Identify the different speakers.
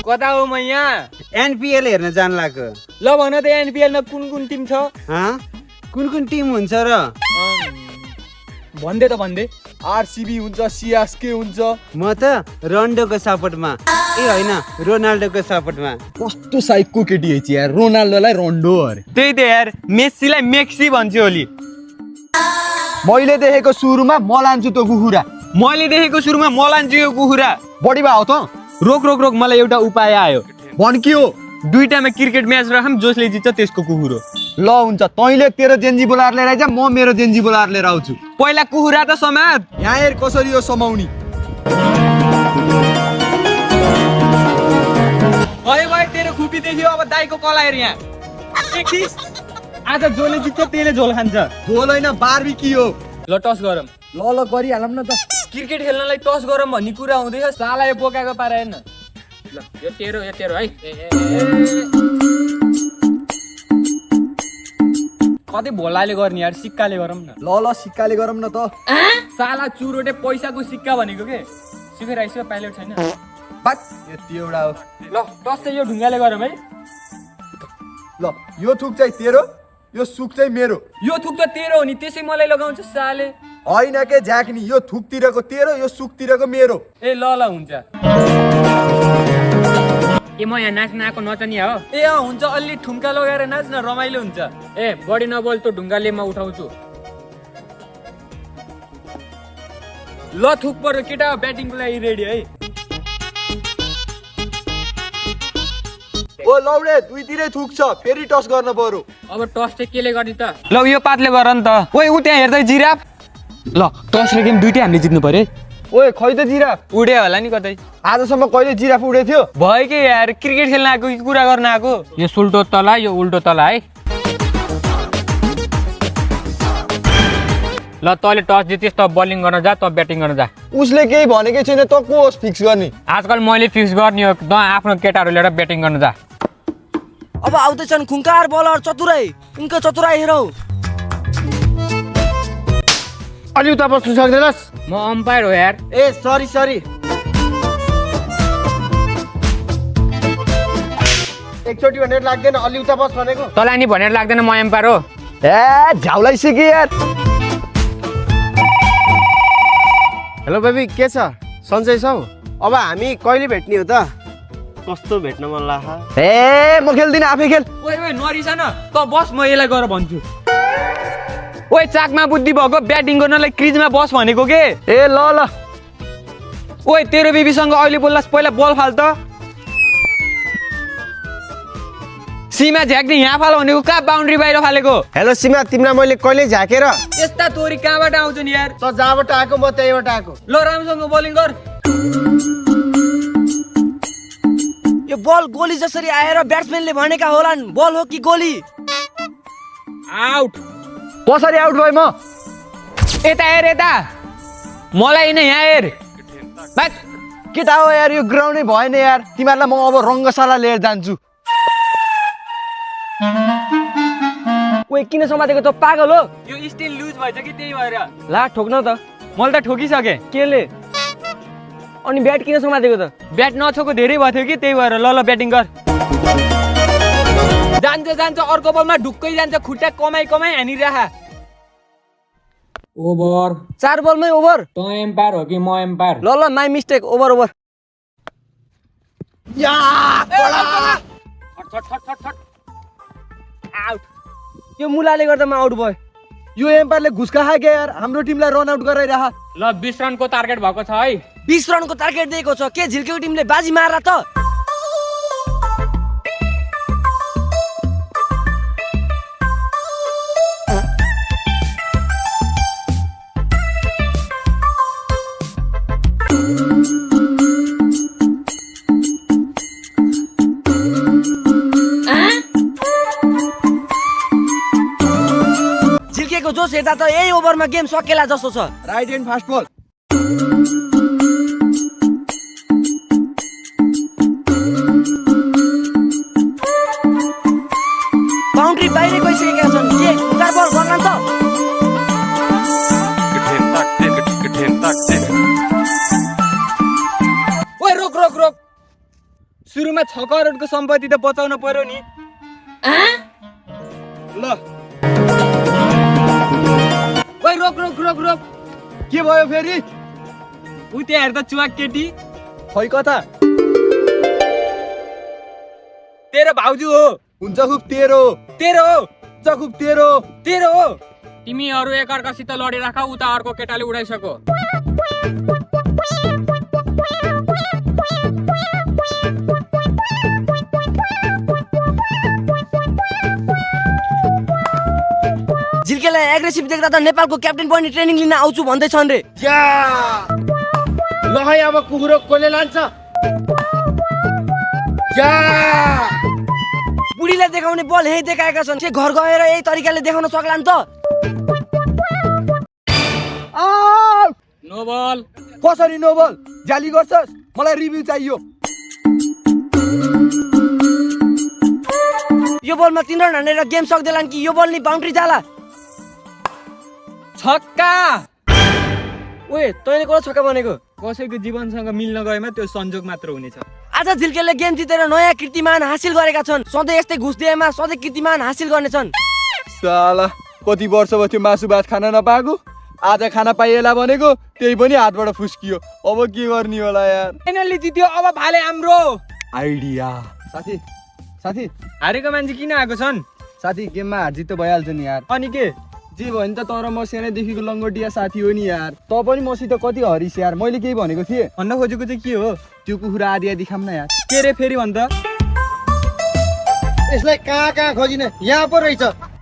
Speaker 1: कता हो म यहाँ
Speaker 2: एनपीएल हेर्न जान लाग्यो।
Speaker 1: ल भन त एनपीएल मा कुन टिम छ
Speaker 2: कुन टिम हुन्छ र
Speaker 1: भन्दै त भन्दै आरसीबी हुन्छ सीएसके हुन्छ
Speaker 2: म त रोनाल्डोको सपोर्टमा होइन रोनाल्डोको सपोर्टमा।
Speaker 1: कस्तो साइकको केटी है यार रोनाल्डोलाई रोन्डो अरे
Speaker 3: त्यही त यार मेस्सीलाई मेक्सी भन्छ ओली।
Speaker 1: मैले देखेको सुरुमा म लान्छु त्यो कुखुरा
Speaker 3: मैले देखेको सुरुमा म लान्छु यो कुखुरा।
Speaker 1: बढी भयो त
Speaker 3: रोक मलाई एउटा उपाय आयो।
Speaker 1: भन के हो?
Speaker 3: दुईटामा क्रिकेट म्याच राखौँ जसले जित्छ त्यसको कुखुरो।
Speaker 1: ल हुन्छ तैँले तेरो जेन्जी बोलाएर लिएर आइज म मेरो जेन्जी बोलाएर लिएर आउँछु।
Speaker 3: पहिला कुखुरा त समात।
Speaker 1: यहाँ हेर कसरी हो समाउनी।
Speaker 3: गयो तेरो खुपी देख्यो अब दाइको कला हेर यहाँ। आज जसले जित्छ त्यसले झोल खान्छ।
Speaker 1: झोल होइन बार्बिक्यू हो।
Speaker 3: ल टस गरौँ।
Speaker 1: ल गरिहालौँ न त।
Speaker 3: क्रिकेट खेल्नलाई टस गरौँ भन्ने कुरा हुँदैछ साला यो बोकाको पारा हेर्न। ल यो तेरो है कतै भोलाले गर्ने यार सिक्काले गरौँ न।
Speaker 1: ल सिक्काले गरौँ न त।
Speaker 3: साला चुरोटे पैसाको सिक्का भनेको के सिकेर आइसक्यो पाइलट छैन।
Speaker 1: बात यति एउटा हो।
Speaker 3: ल टस चाहिँ यो ढुङ्गाले गरौँ है।
Speaker 1: ल यो थुक चाहिँ तेरो यो सुक चाहिँ मेरो।
Speaker 3: यो थुक त तेरो हो नि त्यसै मलाई लगाउँछ साले।
Speaker 1: होइन के झ्याक्नी यो थुकतिरको तेरो यो सुकतिरको मेरो।
Speaker 3: ए ल हुन्छ। ए म यहाँ नाच्न आएको नचनिया हो। ए हुन्छ अलि ठुम्का लगाएर नाच्न रमाइलो हुन्छ। ए बढी नबोल त ढुङ्गाले म उठाउँछु। ल थुक पर्यो केटा ब्याटिङको लागि रेडी है।
Speaker 1: ओ लौडे दुईतिरै थुक छ फेरि टस गर्न पर्यो।
Speaker 3: अब टस चाहिँ केले गर्ने त? ल यो पातले गर नि त। ओइ उ त्यहाँ हेर्दै जिराफ। ल टसले गेम दुईटै हामीले जित्नु पर्यो।
Speaker 1: ओए खै त जिराफ
Speaker 3: उड्यो होला नि कतै।
Speaker 1: आजसम्म कहिले जिराफ उडेको थियो?
Speaker 3: भयो कि यार क्रिकेट खेल्न आएको कि कुरा गर्न आएको। यो सुल्टो तला यो उल्टो तला है। ल तैँले टस जितिस् त बलिङ गर्न जा त ब्याटिङ गर्न जा।
Speaker 1: उसले केही भनेकै छैन त को होस् फिक्स गर्ने?
Speaker 3: आजकल मैले फिक्स गर्ने हो त आफ्नो केटाहरू लिएर ब्याटिङ गर्न जा।
Speaker 4: अब आउँदैछन् खुङ्कार बलर चतुराई यिनको चतुराई हेरौ।
Speaker 1: अलि उता बस्नु सक्दैनस्?
Speaker 3: म अम्पायर हो यार।
Speaker 2: ए सरी
Speaker 1: एकचोटि भनेर लाग्दैन अलि उता बस भनेको।
Speaker 3: तँलाई नि भनेर लाग्दैन म एम्पायर हो।
Speaker 1: ए झ्याउलाई सिके यार।
Speaker 2: हेलो बेबी के छ सन्चै छौ? अब हामी कहिले भेट्ने हो त? कस्तो भेट्न मन लाग्छ?
Speaker 1: ए म खेल्दिनँ आफै खेल।
Speaker 3: ओइ नरिसा न त बस म यसलाई गएर भन्छु। ओइ चाकमा बुद्धि भएको ब्याटिङ गर्नलाई क्रिजमा बस भनेको के?
Speaker 1: ए ल
Speaker 3: ओइ तेरो बेबीसँग अहिले बोल्लास् पहिला बल फाल त। सीमा झ्याक्ने यहाँ फाल भनेको कहाँ बाउन्ड्री बाहिर फालेको?
Speaker 2: हेलो सीमा तिमीलाई मैले कहिले झाकेर?
Speaker 3: यस्ता तोरी कहाँबाट आउँछन् यार?
Speaker 2: त जहाँबाट आएको म त्यहीबाट आएको।
Speaker 3: ल राम्रोसँग बोलिङ गर।
Speaker 4: यो बल गोली जसरी आएर ब्याट्सम्यानले भनेका होलान् बल हो कि गोली?
Speaker 3: आउट।
Speaker 1: कसरी आउट भयो म?
Speaker 3: यता हेर यता मलाई नै यहाँ हेर।
Speaker 1: केटा हो यार यो ग्राउन्डै भएन यार। तिमीहरूलाई म अब रङ्गशाला लिएर जान्छु।
Speaker 4: ओइ किन समातेको त पागल हो?
Speaker 3: यो स्टिल लुज भएछ कि त्यही भएर।
Speaker 4: ला ठोक्न त।
Speaker 3: मैले त ठोकिसकेँ।
Speaker 4: केले? अनि ब्याट किन समातेको त?
Speaker 3: ब्याट नछोको धेरै भयो थियो कि त्यही भएर। ल ब्याटिङ गर। जान्छ अर्को बलमा ढुक्कै जान्छ खुट्टा कमाई हानिराख। ओभर
Speaker 4: 4 बलमै ओभर।
Speaker 3: त एम्पायर हो कि म एम्पायर?
Speaker 4: ल माई मिस्टेक ओभर।
Speaker 3: आउट।
Speaker 4: यो मुलाले गर्दा म आउट भयो।
Speaker 1: यो एम्पायरले घुसका खायो यार हाम्रो टिमलाई रन आउट गराइराख।
Speaker 3: ल 20 रनको टार्गेट भएको छ है।
Speaker 4: 20 रनको टार्गेट दिएको छ के झिल्केको टिमले बाजी मार्ला त? झिल्केको जोस हेर्दा त यही ओभरमा गेम सकेला जस्तो छ।
Speaker 1: Right and fast ball.
Speaker 4: Boundary बाहिर गइसकेका छन् के खुङ्कार बल गर्न त?
Speaker 3: ओइ रोक सुरुमा 6 करोडको सम्पत्ति त बचाउन पर्यो नि।
Speaker 1: ल
Speaker 3: ओइ रोक रोक रोक रोक।
Speaker 1: के भयो फेरि?
Speaker 3: उ त्यहाँ हेर त चुवाक केटी।
Speaker 1: खै कता?
Speaker 3: तेरो भाउजू हो।
Speaker 1: हुन्छ खुब तेरो
Speaker 3: तेरो हो।
Speaker 1: हुन्छ खुब तेरो
Speaker 3: तेरो हो। तिमी अरु एकअर्कासित लडिराख, उता अर्को केटाले उडाइसको।
Speaker 4: झिल्केलाई एग्रेसिभ देख्दा त नेपालको क्याप्टेन पनि ट्रेनिङ लिन आउँछु भन्दैछन् रे।
Speaker 2: या ल है अब कुकुरो कसले लान्छ? या
Speaker 4: बुढीलाई देखाउने बल यही देखाएका छन्, के घर गएर यही तरिकाले देखाउन सक्लान् त?
Speaker 3: नो बल।
Speaker 1: कसरी नो बल? जाली गर्छस्? मलाई रिभ्यू चाहियो।
Speaker 4: यो बलमा 3 रन हानेर गेम सक्दैलान् कि यो बल नि बाउन्ड्री जाला?
Speaker 3: छक्का।
Speaker 4: ओए तैँले कसलाई छक्का भनेको?
Speaker 3: कसैको जीवनसँग मिल्न गएमा त्यो संजोग मात्र हुनेछ।
Speaker 4: आज झिल्केले गेम जितेर नयाँ कीर्तिमान हासिल गरेका छन्। सधैँ यस्तै घुस दिएमा सधैँ कीर्तिमान हासिल गर्नेछन्।
Speaker 1: साला कति वर्ष भयो त्यो मासु भात खान नपाएको, आज खाना पाइएला भनेको त्यही पनि हातबाट फुस्कियो। अब के गर्ने होला यार?
Speaker 3: फाइनली जित्यो, अब भाले हाम्रो।
Speaker 1: आइडिया। साथी साथी
Speaker 3: हारेको मान्छे किन आएको छन्?
Speaker 1: साथी गेममा हार जित त भइहाल्छ नि यार।
Speaker 3: अनि के?
Speaker 1: जे भयो नि त, तर म सानैदेखिको लङ्गोटिया साथी हो नि यार। त पनि मसित कति हरिस यार। मैले केही भनेको थिएँ?
Speaker 3: भन्न खोजेको चाहिँ के हो?
Speaker 1: त्यो कुखुरा आदि आदि खाम न यार।
Speaker 3: के रे फेरि भन् त?
Speaker 2: यसलाई कहाँ कहाँ खोजिने? यहाँ पो रहेछ।